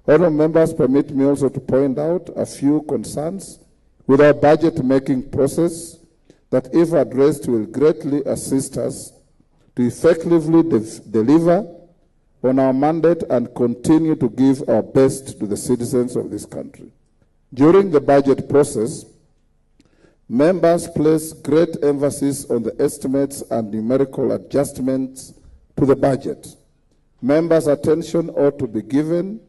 Honourable members, permit me also to point out a few concerns with our budget-making process that, if addressed, will greatly assist us to effectively deliver on our mandate and continue to give our best to the citizens of this country. During the budget process, members place great emphasis on the estimates and numerical adjustments to the budget. Members' attention ought to be given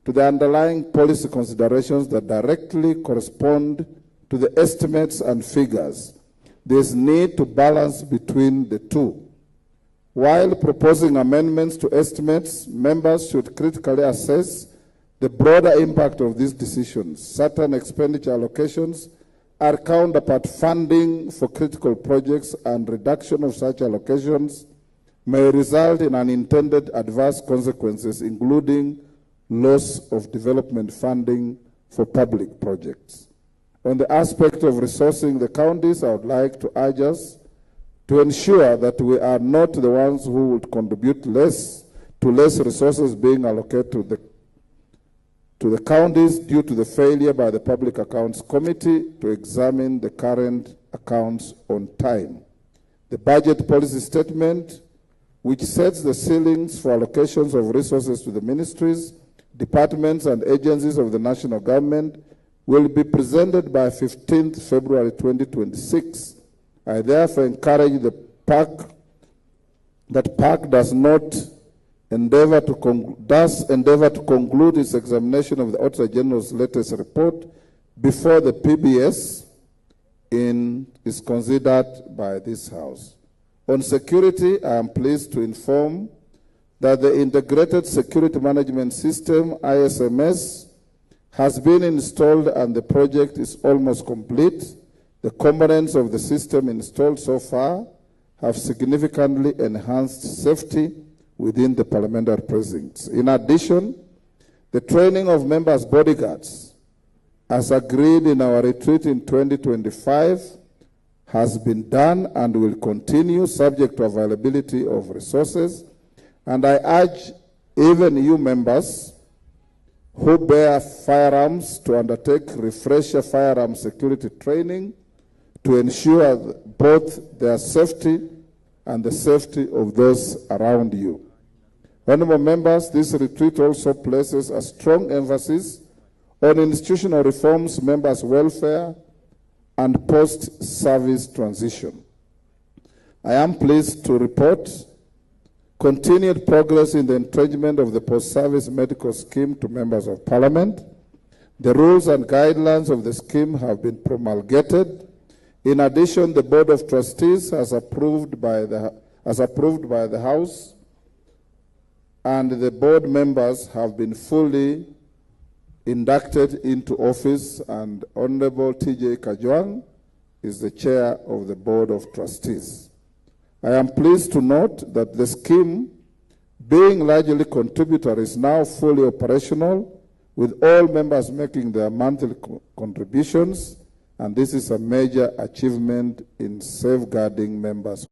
to the underlying policy considerations that directly correspond to the estimates and figures. There is need to balance between the two. While proposing amendments to estimates, members should critically assess the broader impact of these decisions. Certain expenditure allocations are counterpart funding for critical projects, and reduction of such allocations may result in unintended adverse consequences, including loss of development funding for public projects. On the aspect of resourcing the counties, I would like to urge us to ensure that we are not the ones who would contribute less resources being allocated to the counties due to the failure by the Public Accounts Committee to examine the current accounts on time. The budget policy statement, which sets the ceilings for allocations of resources to the ministries, departments, and agencies of the national government, will be presented by 15th February 2026. I therefore encourage the PAC does endeavor to conclude its examination of the Auditor General's latest report before the PBS is considered by this House. On security, I am pleased to inform that the Integrated Security Management System, ISMS, has been installed and the project is almost complete. The components of the system installed so far have significantly enhanced safety within the parliamentary precincts. In addition, the training of members' bodyguards, as agreed in our retreat in 2025, has been done and will continue subject to availability of resources. And I urge even you members who bear firearms to undertake refresher firearm security training to ensure both their safety and the safety of those around you. Honourable members, this retreat also places a strong emphasis on institutional reforms, members' welfare, and post-service transition. I am pleased to report continued progress in the entrenchment of the post-service medical scheme to members of Parliament. The rules and guidelines of the scheme have been promulgated. In addition, the Board of Trustees has approved by the House, and the board members have been fully inducted into office, and Honorable T.J. Kajwang is the chair of the Board of Trustees. I am pleased to note that the scheme, being largely contributory, is now fully operational, with all members making their monthly contributions, and this is a major achievement in safeguarding members'